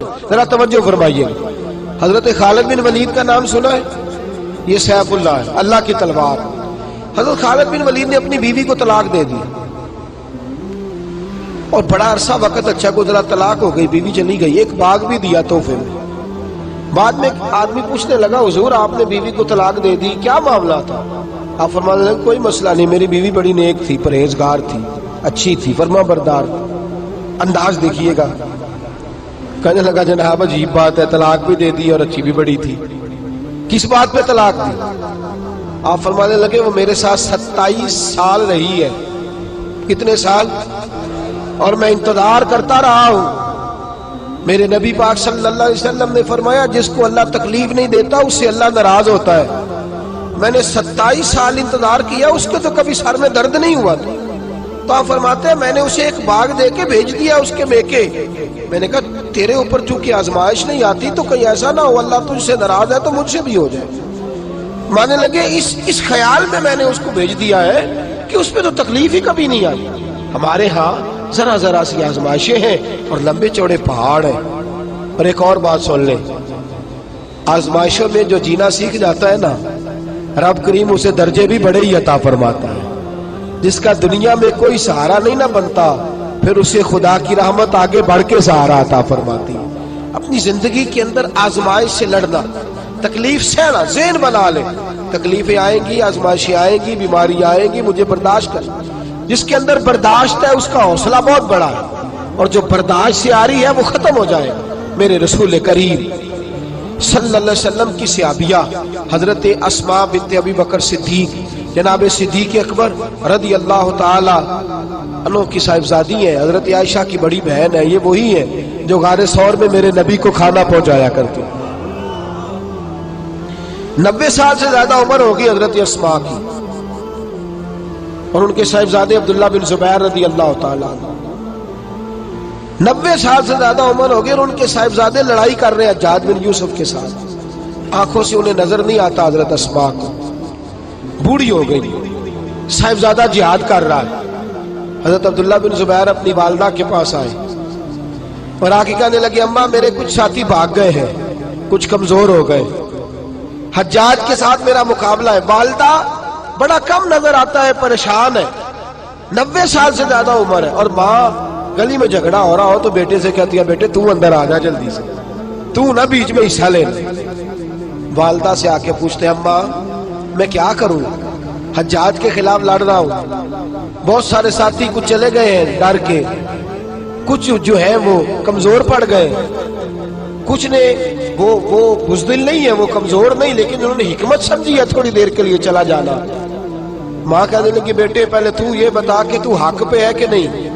ذرا توجہ فرمائیے، حضرت خالد بن ولید کا نام سنا ہے؟ یہ سیف اللہ ہے، اللہ کی تلوار۔ حضرت خالد بن ولید نے اپنی بیوی کو طلاق دے دی اور بڑا عرصہ وقت اچھا گزرا، طلاق ہو گئی، بیوی چلی گئی، ایک باغ بھی دیا تحفے میں۔ بعد میں ایک آدمی پوچھنے لگا، حضور آپ نے بیوی کو طلاق دے دی، کیا معاملہ تھا؟ آپ فرمانے لگے کوئی مسئلہ نہیں، میری بیوی بڑی نیک تھی، پرہیزگار تھی، اچھی تھی، فرما بردار۔ انداز دیکھیے گا، کہنے لگا جناب عجیب بات ہے، طلاق بھی دے دی اور اچھی بھی بڑی تھی، کس بات پہ طلاق دی؟ آپ فرمانے لگے وہ میرے ساتھ 27 سال رہی ہے۔ کتنے سال؟ اور میں انتظار کرتا رہا ہوں۔ میرے نبی پاک صلی اللہ علیہ وسلم نے فرمایا جس کو اللہ تکلیف نہیں دیتا اس سے اللہ ناراض ہوتا ہے۔ میں نے 27 سال انتظار کیا، اس کے تو کبھی سر میں درد نہیں ہوا تھا۔ تو آپ فرماتے ہیں میں نے اسے ایک باغ دے کے بھیج دیا اس کے میکے۔ میں نے کہا تیرے اوپر چونکہ آزمائش نہیں آتی تو کہیں ایسا نہ ہو اللہ تجھ سے ناراض ہے تو مجھ سے بھی ہو جائے۔ مانے لگے اس خیال میں نے اس کو بھیج دیا ہے کہ اس پہ تو تکلیف ہی کبھی نہیں آئی۔ ہمارے ہاں ذرا ذرا سی آزمائشیں ہیں اور لمبے چوڑے پہاڑ ہیں۔ اور ایک اور بات سن لیں، آزمائشوں میں جو جینا سیکھ جاتا ہے نا، رب کریم اسے درجے بھی بڑے ہی عطا فرماتا ہے۔ جس کا دنیا میں کوئی سہارا نہیں نہ بنتا، پھر اسے خدا کی رحمت آگے بڑھ کے سہارا عطا فرماتی ہے۔ اپنی زندگی کے اندر آزمائش سے لڑنا، تکلیف سہنا، ذہن بنا لے، تکلیفیں آئیں گی، آزمائشیں آئیں گی، بیماری آئیں گی، مجھے برداشت کر۔ جس کے اندر برداشت ہے اس کا حوصلہ بہت بڑا ہے، اور جو برداشت سے آ رہی ہے وہ ختم ہو جائے۔ میرے رسول کریم صلی اللہ علیہ وسلم کی صحابیہ حضرت اسماء بنت ابی بکر صدیق، جناب صدیق اکبر رضی اللہ تعالی عنہ کی صاحبزادی ہیں، حضرت عائشہ کی بڑی بہن ہے۔ یہ وہی ہے جو غار ثور میں میرے نبی کو کھانا پہنچایا کرتی۔ 90 سال سے زیادہ عمر ہوگی حضرت اسماء کی، اور ان کے صاحبزادے عبداللہ بن زبیر رضی اللہ تعالی عنہ۔ 90 سال سے زیادہ عمر ہوگی اور ان کے صاحبزادے لڑائی کر رہے ہیں حجاج بن یوسف کے ساتھ۔ آنکھوں سے انہیں نظر نہیں آتا حضرت اسماء کو، بوڑھی ہو گئی، صاحبزادہ جہاد کر رہا ہے۔ حضرت عبداللہ بن زبیر اپنی والدہ کے پاس آئے اور آ کے کہنے لگے اماں میرے کچھ ساتھی بھاگ گئے ہیں، کچھ کمزور ہو گئے، حجاج کے ساتھ میرا مقابلہ ہے۔ والدہ بڑا کم نظر آتا ہے، پریشان ہے، 90 سال سے زیادہ عمر ہے، اور ماں گلی میں جھگڑا ہو رہا ہو تو بیٹے سے کہتی ہے بیٹے تو اندر آ جا جلدی سے، تو نہ بیچ میں حصہ لے۔ والدہ سے آ کے پوچھتے ہیں اماں میں کیا کروں، حجاج کے خلاف لڑ رہا ہوں، بہت سارے ساتھی کچھ چلے گئے ہیں ڈر کے، کچھ جو ہے وہ کمزور پڑ گئے، کچھ نے وہ بزدل نہیں ہے، وہ کمزور نہیں، لیکن انہوں نے حکمت سمجھی ہے تھوڑی دیر کے لیے چلا جانا۔ ماں کہنے لگی بیٹے پہلے تو یہ بتا کہ تو حق پہ ہے کہ نہیں،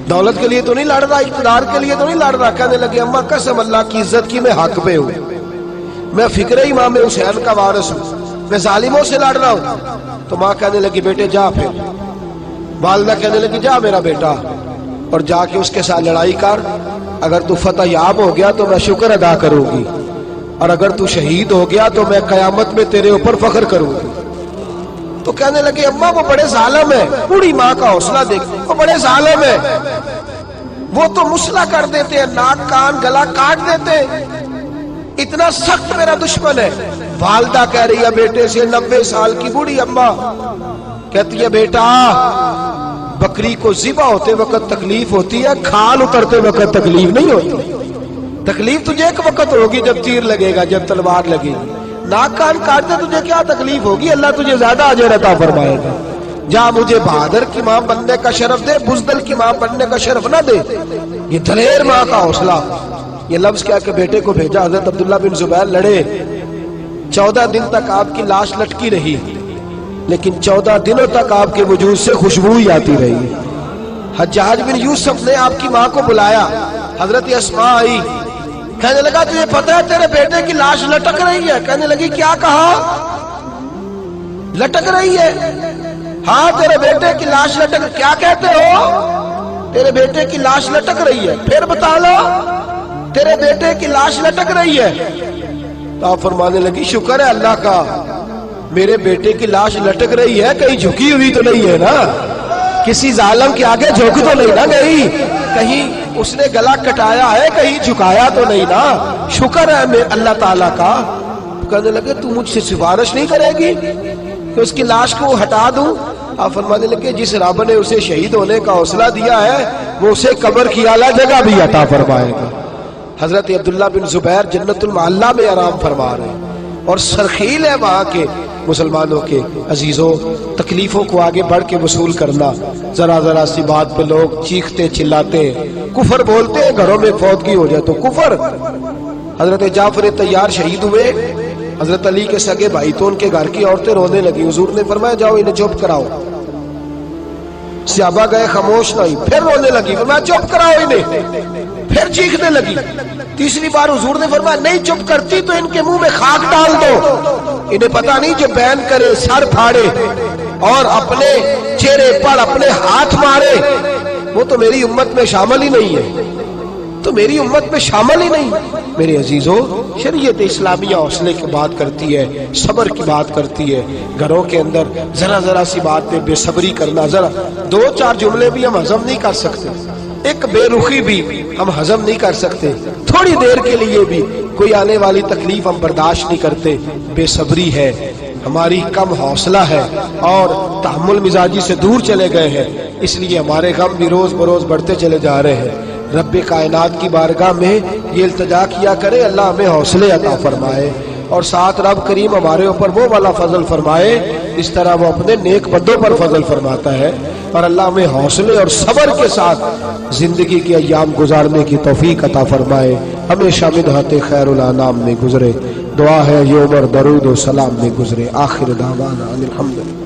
دولت کے لیے تو نہیں لڑ رہا، اقتدار کے لیے تو نہیں لڑ رہا۔ کہنے لگے اماں قسم اللہ کی عزت کی میں حق پہ ہوں، میں فکر امام حسین کا وارث ہوں، میں ظالموں سے لڑ رہا ہوں۔ تو ماں کہنے لگی بیٹے جا، پھر والدہ کہنے لگی جا میرا بیٹا اور جا کے اس کے ساتھ لڑائی کر، اگر تو فتح یاب ہو گیا تو میں شکر ادا کروں گی، اور اگر تو شہید ہو گیا تو میں قیامت میں تیرے اوپر فخر کروں گی۔ تو کہنے لگے اماں وہ بڑے ظالم ہے، بوڑھی ماں کا حوصلہ دیکھ، وہ بڑے ظالم ہے، وہ تو مسئلہ کر دیتے ہیں، ناک کان گلا کاٹ دیتے ہیں، اتنا سخت میرا دشمن ہے۔ والدہ کہہ رہی ہے بیٹے سے، 90 سال کی بوڑھی اماں کہتی ہے بیٹا بکری کو ذبح ہوتے وقت تکلیف ہوتی ہے، کھال اترتے وقت تکلیف نہیں ہوتی۔ تکلیف تجھے ایک وقت ہوگی جب تیر لگے گا، جب تلوار لگے گی، ناک کان کاٹتے تجھے کیا تکلیف ہوگی، اللہ تجھے زیادہ اجر عطا فرمائے گا۔ جا مجھے بہادر کی ماں بننے کا شرف دے، بزدل کی ماں بننے کا شرف نہ دے۔ یہ دلیر ماں کا حوصلہ، یہ لفظ کیا کہ بیٹے کو بھیجا۔ حضرت عبداللہ بن زبیر لڑے، 14 دن تک آپ کی لاش لٹکی رہی، لیکن 14 دنوں تک آپ کے وجود سے خوشبو ہی آتی رہی۔ حجاج بن یوسف نے آپ کی ماں کو بلایا، حضرت اسماء آئی، کہنے لگا تجھے پتہ ہے تیرے بیٹے کی لاش لٹک رہی ہے؟ کہنے لگی کیا کہا؟ لٹک رہی ہے؟ ہاں تیرے بیٹے کی لاش لٹک، کیا کہتے ہو؟ تیرے بیٹے کی لاش لٹک رہی ہے، پھر بتا لو، تیرے بیٹے کی لاش لٹک رہی ہے۔ تو آپ فرمانے لگی شکر ہے اللہ کا، میرے بیٹے کی لاش لٹک رہی ہے، کہیں جھکی ہوئی تو نہیں ہے نا، کسی ظالم کے آگے جھک تو نہیں نہ گئی۔ کہیں اس نے گلا کٹایا ہے، کہیں جھکایا تو نہیں نا، شکر ہے میں اللہ تعالیٰ کا۔ کہنے لگے تو مجھ سے سفارش نہیں کرے گی کہ اس کی لاش کو ہٹا دوں؟ آپ فرمانے لگے جس رب نے اسے شہید ہونے کا حوصلہ دیا ہے وہ اسے قبر کی اعلیٰ جگہ بھی عطا فرمائے گا۔ حضرت عبداللہ بن زبیر جنت المعلیٰ میں آرام فرما رہے ہیں اور سرخیل ہے وہاں کے مسلمانوں کے عزیزوں، تکلیفوں کو آگے بڑھ کے وصول کرنا۔ ذرا ذرا سی بات پہ لوگ چیختے چلاتے ہیں، کفر بولتے ہیں، گھروں میں فوتگی ہو جائے تو کفر۔ حضرت جعفر طیار شہید ہوئے، حضرت علی کے سگے بھائی تو ان کے گھر کی عورتیں رونے لگی، حضور نے فرمایا جاؤ انہیں چپ کراؤ۔ صحابہ گئے، خاموش نہیں، پھر رونے لگی، فرمایا چپ کراؤ انہیں، پھر چیخنے لگی۔ تیسری بار حضور نے فرمایا نہیں چپ کرتی تو ان کے منہ میں خاک ڈال دو، انہیں پتہ نہیں جو بین کرے، سر پھاڑے اور اپنے چہرے پر اپنے ہاتھ مارے وہ تو میری امت میں شامل ہی نہیں ہے، تو میری امت میں شامل ہی نہیں۔ میرے عزیزوں، شریعت اسلامیہ حوصلے کی بات کرتی ہے، صبر کی بات کرتی ہے۔ گھروں کے اندر ذرا ذرا سی بات پہ بے صبری کرنا، ذرا دو چار جملے بھی ہم ہضم نہیں کر سکتے، ایک بے رخی بھی ہم ہضم نہیں کر سکتے، تھوڑی دیر کے لیے بھی کوئی آنے والی تکلیف ہم برداشت نہیں کرتے۔ بے صبری ہے، ہماری کم حوصلہ ہے اور تحمل مزاجی سے دور چلے گئے ہیں، اس لیے ہمارے غم بھی روز بروز بڑھتے چلے جا رہے ہیں۔ رب کائنات کی بارگاہ میں یہ التجا کیا کرے اللہ ہمیں حوصلے عطا فرمائے اور ساتھ رب کریم ہمارے اوپر وہ والا فضل فرمائے اس طرح وہ اپنے نیک بندوں پر فضل فرماتا ہے، اور اللہ ہمیں حوصلے اور صبر کے ساتھ زندگی کے ایام گزارنے کی توفیق عطا فرمائے، ہمیشہ مدحت خیر الانام میں گزرے۔ دعا ہے یہ عمر درود و سلام میں گزرے۔ آخر دعوانا الحمدللہ۔